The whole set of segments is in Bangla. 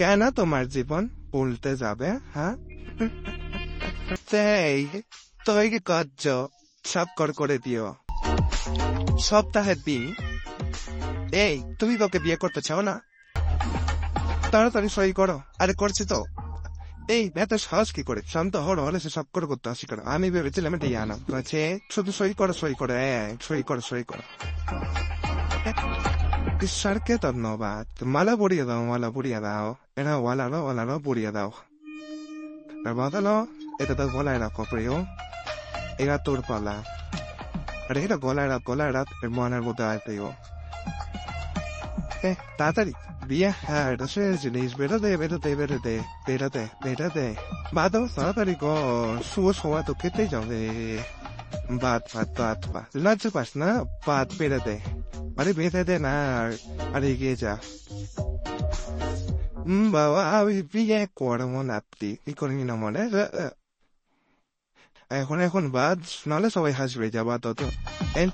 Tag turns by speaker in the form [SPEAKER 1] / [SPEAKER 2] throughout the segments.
[SPEAKER 1] কেন তোমার জীবন উল্টে যাবে? হ্যাঁ, তৈরি কার্য সব করে দিও। সপ্তাহের দিন তুমি তোকে বিয়ে করতে চাও না? তাড়াতাড়ি সই করো। আরে করছি তো। এত সাহস কি করে? শান্ত হলে সে সব করতে আসি করো। আমি ভেবেছিলাম এটা আনা শুধু সই করো সই করো সই করো। ঈশ্বরকে ধন্যবাদ। মালা পরিয়ে দাও। এরা ওয়ালারও পরিয়ে দাও। বদলো, এটা তো গলায় রাখো প্রিয়। এরা তোর পালা। আরে এটা গলায় রাত এর মনের মধ্যে আয় প্রিয়। তাড়াতাড়ি বিয়ে। হ্যাঁ, এটা সে জিনিস। বেরোতে বাদও তাড়াতাড়ি শুভ সময় তো খেতে যাবে। বাদ লজ্জা পাস না? বাদ বেরোতে। আরে বেঁধে দে না, আর এগিয়ে যা। বাবা, আমি বিয়ে করবো না। কি করিনি না মনে এখন বাদ, নাহলে সবাই হাসবে। যাবা তো এই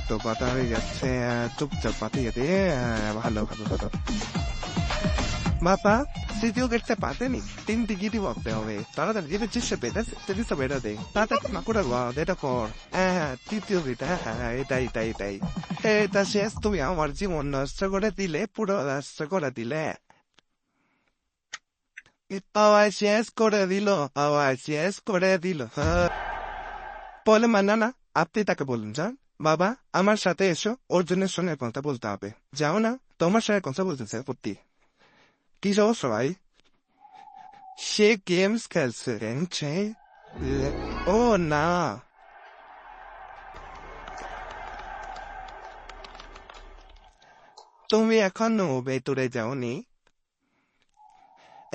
[SPEAKER 1] তো পাতা হয়ে যাচ্ছে। চুপচাপ পাঠিয়ে দে। ভালো বাবা, তৃতীয় গেটটা পাতেনি। 3টি গিটি বকতে হবে। তাড়াতাড়ি যেটা চেষ্টা পেতে বেরোতে। তাড়াতাড়ি না করে এটা কর। হ্যাঁ, তৃতীয় গিটা। হ্যাঁ, এটাই এটা শেষ। তুমি আমার জীবন নষ্ট করে দিলে, পুরো নষ্ট করে দিলে। আওয়াজ শেষ করে দিল। বলে না, আপনি তাকে বলুন যান। বাবা, আমার সাথে এসো। অর্জুনের সঙ্গে কথা বলতে হবে। যাও না, তোমার সঙ্গে কথা বলতেছে সত্যি। কি সমস্যা ভাই? সে গেমস খেলছে। ও না, তুমি এখনো ভেতরে যাওনি?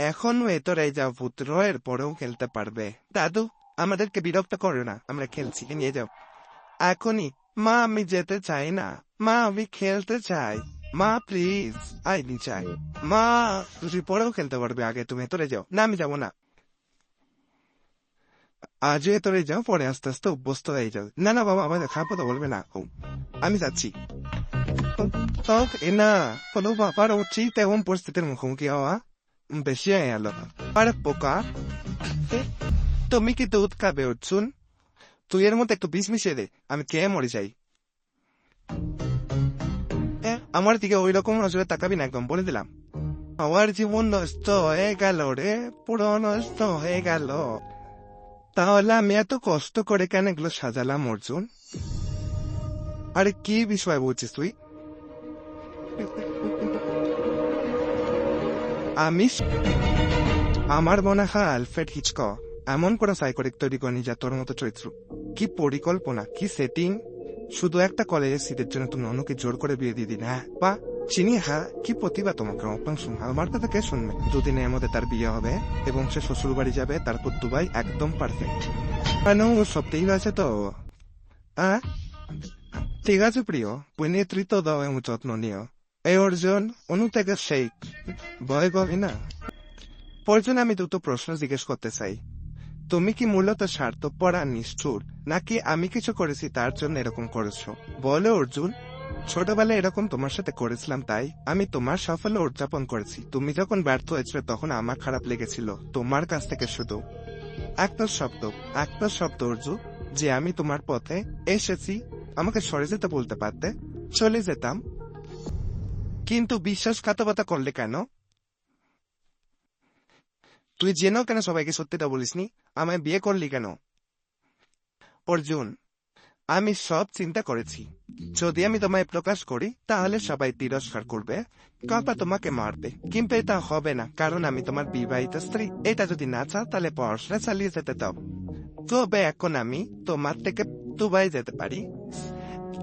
[SPEAKER 1] এখন ভেতরে যাও পুত্র, এর পরেও খেলতে পারবে। দাদু, আমাদেরকে বিরক্ত করো না, আমরা খেলছি, নিয়ে যাও এখনই। মা, আমি যেতে চাই না। মা, আমি খেলতে চাই। মা প্লিজ, আইনি চাই। মা, তুমি পরেও খেলতে পারবে, আগে তুমি ভেতরে যাও। না, আমি যাবো না। আজ ভেতরে যাও, পরে আস্তে আস্তে অভ্যস্ত হয়ে যাও। না বাবা, আমাদের খারাপ কথা বলবে না। আমি যাচ্ছি। না, কোনো বাবার উচিত এমন পরিস্থিতির মুখোমুখি হওয়া বেশি হয়ে গেল। আরে পোকা, তুমি কি দুধ খাবে অর্জুন? তুই এর মধ্যে একটু বিষ মিশিয়ে দে, আমি খেয়ে মরে যাই। আমার দিকে ওই রকম নজরে তাকাবি না, একদম বলে দিলাম। আমার জীবন নষ্ট হয়ে গেল রে, পুরো নষ্ট হয়ে গেল। তাহলে আমি এত কষ্ট করে কেন এগুলো সাজালাম অর্জুন? আরে কি বিষয় বলছিস তুই? আমার মনে হয় আলফ্রেড হিচকক এমন করে সাইকোটিক তৈরি করেনি যা তোর মতো চরিত্র। কি পরিকল্পনা, কি সেটিং! শুধু একটা কলেজের সিটের জন্য তুমি অন্যকে জোর করে বিয়ে দিয়ে দিন। হ্যাঁ বা চিনি, হ্যাঁ, কি প্রতিভা তোমাকে। আমার কথা কে শুনবে? দুদিনের মধ্যে তার বিয়ে হবে এবং সে শ্বশুর বাড়ি যাবে, তারপর দুবাই। একদম পারফেক্ট। সত্যিই আছে তো? ঠিক আছে প্রিয়, নেতৃত্ব দাও এবং যত্ন নিও। এই অর্জুন, অনু থেকে সেই ভয় পাবি না। অর্জুন, আমি দুটো প্রশ্ন জিজ্ঞেস করতে চাই। তুমি কি মূলত স্বার্থপর আর নিষ্ঠুর, নাকি আমি কিছু করেছি তার জন্য এরকম করেছো? বলো অর্জুন। ছোটবেলায় এরকম তোমার সাথে করেছিলাম, তাই আমি তোমার সাফল্য উদযাপন করেছি। তুমি যখন ব্যর্থ হয়েছিল তখন আমার খারাপ লেগেছিল, তোমার কাছ থেকে শুধু একটা শব্দ অর্জুন, যে আমি তোমার পথে এসেছি। আমাকে সরে যেতে বলতে পারতে, চলে যেতাম। কিন্তু বিশ্বাসঘাতকতা করলে কেন? তুই জেনেও কেন সবাইকে সত্যিটা বলিসনি? আমায় বিয়ে করলি কেন? অর্জুন, আমি সব চিন্তা করেছি। যদি আমি তোমায় প্রকাশ করি তাহলে সবাই তিরস্কার করবে, কাপা তোমাকে মারবে। কিন্তু এটা হবে না, কারণ আমি তোমার বিবাহিত স্ত্রী। এটা যদি না চাও তাহলে পড়াশোনা চালিয়ে যেতে দাও। তবে এখন আমি তোমার থেকে দুবাই যেতে পারি।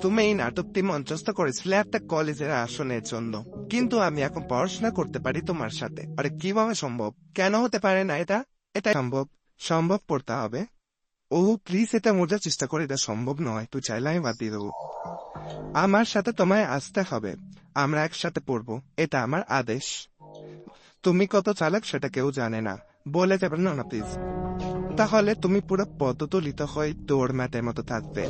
[SPEAKER 1] তুমি এই নাটকটি মঞ্চস্থ করেছিলে একটা কলেজের আসনের জন্য, কিন্তু আমি এখন পড়াশোনা করতে পারি তোমার সাথে। আরে কিভাবে সম্ভব? কেন হতে পারে না? এটা সম্ভব করতে হবে। ও প্লিজ, এটা মজার চেষ্টা করে। এটা সম্ভব নয়। তুই চাইলে আমি বাদ দিয়ে দেবো। আমার সাথে তোমায় আসতে হবে। আমরা একসাথে পড়বো, এটা আমার আদেশ। তুমি কত চালাক সেটা কেউ জানে না, বলে যাবে না প্লিজ। তাহলে তুমি পুরো পদদলিত হয়ে দৌড় ম্যাটের মতো থাকবে।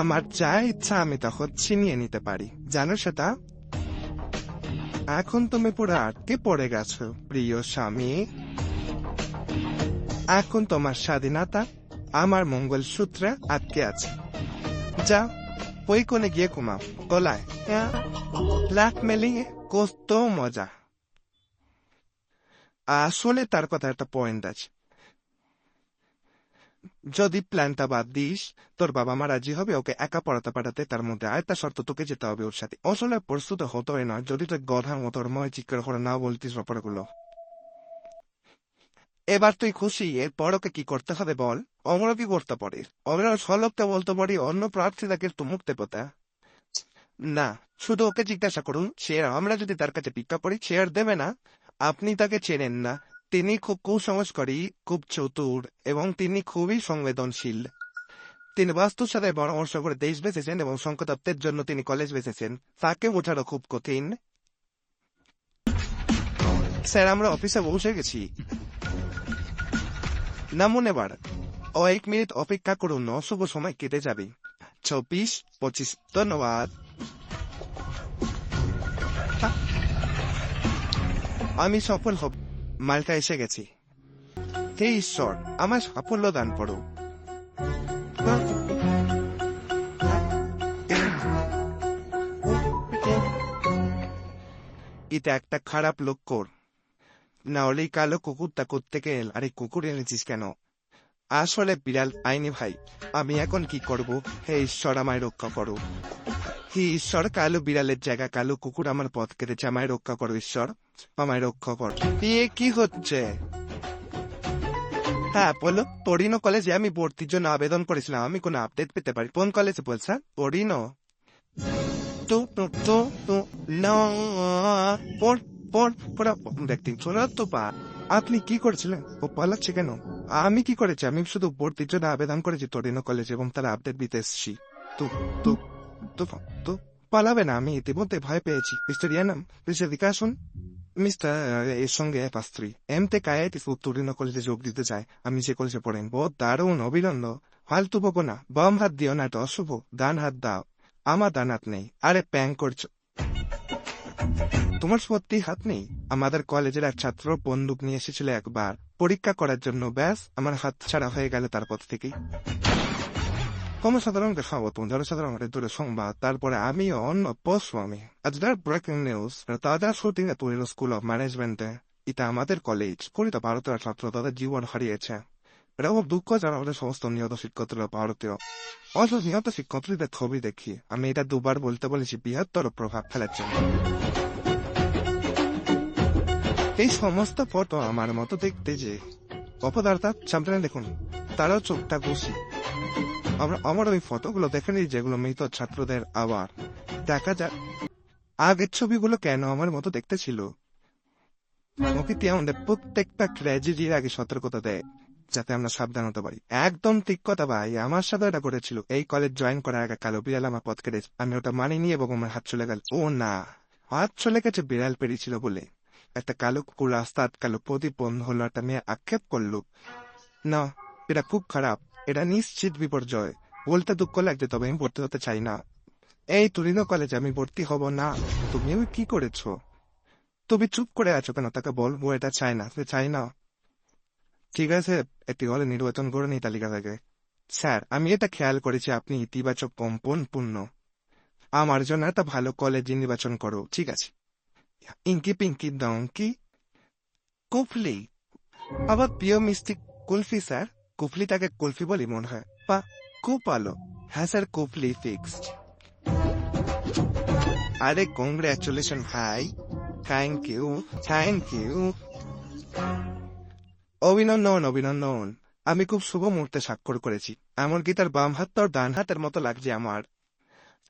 [SPEAKER 1] আমার যা ইচ্ছা আমি তখন ছিনিয়ে নিতে পারি, জানো সেটা? এখন তুমি পুরো আটকে পড়ে গেছো প্রিয় স্বামী। এখন তোমার স্বাধীনতা আমার মঙ্গলসূত্রে আটকে আছে। যা ওই কোণে গিয়ে ঘুমাও, গলায় লাখ মেলিয়ে কত মজা। আসলে তার কথা একটা পয়েন্ট আছে। যদি প্ল্যানটা বাদ দিস, তোর বাবা মা রাজি হবে ওকে একা পড়াতে পাঠাতে, তার মধ্যে আরেকটা শর্ত, তোকে যেতে হবে ওর সাথে। আসলে প্রস্তুত হতোই না যদি তুই গধার মতো ওর ময় চিৎকার করে না বলতিস ব্যাপারগুলো। এবার তুই খুশি? এরপর ওকে কি করতে হবে বল। আমরা কি করতে পারি? আমরা সলভটা বলতে পারি অন্য প্রার্থীটাকে তো মুক্তি পেতে। না, শুধু ওকে জিজ্ঞাসা করুন শেয়ার আমরা যদি তার কাছে ভিক্ষা করি শেয়ার দেবে না। আপনি তাকে চেনেন না। তিনি খুব কুসংস্কারী, খুব চতুর এবং তিনি খুবই সংবেদনশীল। তিনি বাস্তুর সাথে পরামর্শ করে দেশ বেঁচেছেন এবং সংকটাপ্তের জন্য তিনি কলেজ বেঁচেছেন। তাকে বোঝানো খুব কঠিন। স্যার, আমরা অফিসে পৌঁছে গেছি। নামুন এবার। ও 1 মিনিট অপেক্ষা করুন, অশুভ সময় কেটে যাবে। 24-25। ধন্যবাদ। আমি সফল হব। মালটা এসে গেছি। হে ঈশ্বর, আমার সাফল্য দান করো। এটা একটা খারাপ লক্ষণ। না হলে কালো কুকুরটা কোত্থেকে এল? আরে কুকুর এনেছিস কেন? আসলে বিড়াল আইনি ভাই। আমি এখন কি করব? হে ঈশ্বর, আমায় রক্ষা করো। হে ঈশ্বর, কালো বিড়ালের জায়গা কালো কুকুর আমার পথ কেটেছে। আমায় রক্ষা করো ঈশ্বর, আমায় রক্ষা কর। বিয়ে কি হচ্ছে? হ্যাঁ বলো। পরিনো কলেজে আমি ভর্তির জন্য আবেদন করেছিলাম। আমি কোনো আপডেট পেতে পারি? কোন কলেজে বলছেন? পরিনো তো তো তো তো না পড় পড় পড়া দেখতে শোনা তো পা। আপনি কি করেছিলেন? ও পালাচ্ছে কেন? আমি কি করেছি? আমি শুধু ভর্তির জন্য আবেদন করেছি টরিনো কলেজে এবং তার আপডেট দিতে এসেছি। তো তো তো তো পালাবে না। আমি ইতিমধ্যে ভয় পেয়েছি। মিস্টার ইয়ানাম, প্লিজ এদিকে আসুন। মিস্টার এর সঙ্গে পাস্ত্রী এমতে কায়াইতিস টরিনো কলেজে যোগ দিতে চায়। আমি যে কলেজে পড়েন বহুত দারুণ অভিনন্দন। ফালতু বকো না। বাম হাত দিও না, এটা অশুভ। ডান হাত দাও। আমার ডান হাত নেই। আরে প্যাং করছো? তোমার সত্যি হাত নেই? আমাদের কলেজের এক ছাত্র বন্দুক নিয়ে এসেছিল একবার পরীক্ষা করার জন্য। ব্যাস, আমার হাত ছাড়া হয়ে গেল তারপর থেকেই। কর্মসাধারণকে স্বাগতম, জনসাধারণের দূরে সংবাদ, তারপরে আমি অন্য পশ্বামী। আজকের ব্রেকিং নিউজ, তাদের শুটিং এ তৈরি স্কুল অফ ম্যানেজমেন্টে। এটা আমাদের কলেজ। কোটি ভারতীয় ছাত্র তাদের জীবন হারিয়েছে। এটা খুব দুঃখ যারা আমাদের সমস্ত নিহত শিক্ষার্থীরা ভারতীয়। অথচ নিহত শিক্ষার্থীদের ছবি দেখি আমি এটা দুবার বলতে বলেছি বৃহত্তর প্রভাব ফেলার জন্য। এই সমস্ত ফটো আমার মতো দেখতে যে অপদার্থ সামনে দেখুন, তারাও চোখটা ঘুষি। আমার ওই ফটোগুলো দেখে নিই যেগুলো মৃত ছাত্রদের। আবার দেখা যাক আগের ছবিগুলো কেন আমার মতো দেখতে ছিল। প্রকৃতি আমাদের প্রত্যেকটা ট্র্যাজেডির আগে সতর্কতা দেয় যাতে আমরা সাবধান হতে পারি। একদম ঠিক কথা ভাই, আমার সাথে এটা করেছিল। এই কলেজ জয়েন করার আগে কালো বিড়াল আমার পথ কেটেছে। আমি ওটা মানিনি এবং আমার হাত চলে গেল। ও না, হাত চলে গেছে বিড়াল পেরিয়েছিল বলে। একটা কালো কুকুর রাস্তা আটকালো, প্রদীপ বন্ধ হলো, একটা মেয়ে আক্ষেপ করলো। না, এটা খুব খারাপ। এটা নিশ্চিত বিপর্যয়। বলতে দুঃখ লাগছে, তবে আমি ভর্তি হতে চাই না। এই টরিনো কলেজে আমি ভর্তি হব না। তুমি কি করেছো? তুমি চুপ করে আছো কেন? তাকে বলবো এটা চাই না, চাই না। ঠিক আছে, একটি হলে নির্বাচন করে নি তালিকা থেকে। স্যার, আমি এটা খেয়াল করেছি আপনি ইতিবাচক কম্পন পূর্ণ। আমার জন্য একটা ভালো কলেজ নির্বাচন করো, ঠিক আছে? ইঙ্কি পিঙ্কি ডঙ্কি কুফলি। আবার প্রিয় মিষ্টি কুলফি স্যার। কুফলিটাকে কুলফি বলি মনে হয়। পা খুব ভালো। হ্যাঁ স্যার, কুফলি ফিক্সড। আরে কংগ্রেচুলেশন ভাই। Thank you, thank you. অভিনন্দন, অভিনন্দন। আমি খুব শুভ মুহূর্তে স্বাক্ষর করেছি। এমনকি তার বাম হাত তোর ডান হাতের মতো লাগছে আমার।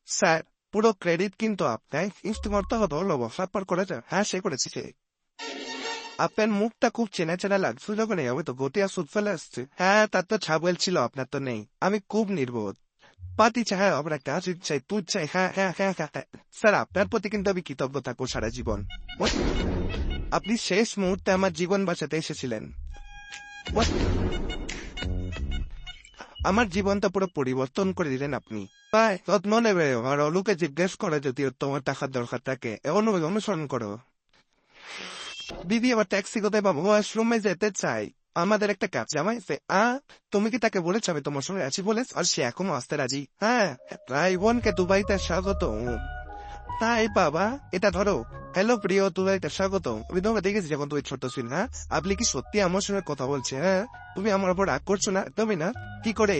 [SPEAKER 1] স্যার, পুরো ক্রেডিট কিন্তু আপনার। ইনস্টিমারটা হতো লবসাৎ করেছে। হ্যাঁ, সে করেছি সে। আপনার মুখটা খুব চেনা চেনা লাগছে যখন এভাবে তো গতি আর সুদ ফেলে আসছে। হ্যাঁ, তার তো ছাবল ছিল, আপনার তো নেই। আমি খুব নির্বোধ। পাতি চাই, হ্যাঁ, আপনার কাজ চাই, তুই চাই। হ্যাঁ হ্যাঁ হ্যাঁ হ্যাঁ হ্যাঁ। স্যার, আপনার প্রতি কিন্তু আমি কৃতজ্ঞ থাকবো সারা জীবন। আপনি শেষ মুহূর্তে আমার জীবন বাঁচাতে এসেছিলেন। আমার জীবনটা পুরো পরিবর্তন করে দিলেন আপনি। তাই যত্ন নেবে আর অলুকে জিজ্ঞেস করে যদি তোমার টাকার দরকার থাকে অনুসরণ করো। দিদি আবার ট্যাক্সি কোথায় পাবো? ওয়াশরুমে যেতে চাই, আমাদের একটা কাজ জামাইছে। তুমি কি তাকে বলেছো আমি তোমার সঙ্গে আছি বলে? আর সে এখনো আসতে রাজি? হ্যাঁ, রাইবনকে দুবাইতে স্বাগত। তাই বাবা, এটা ধরো। হ্যালো প্রিয়, দুবাইতে স্বাগত। আমি তোমাকে দেখেছি যখন তুমি ছোট ছিল। হ্যাঁ, আপনি কি সত্যি আমার সঙ্গে কথা বলছে? হ্যাঁ, তুমি আমার উপর রাগ করছো না? তুমি না কি করে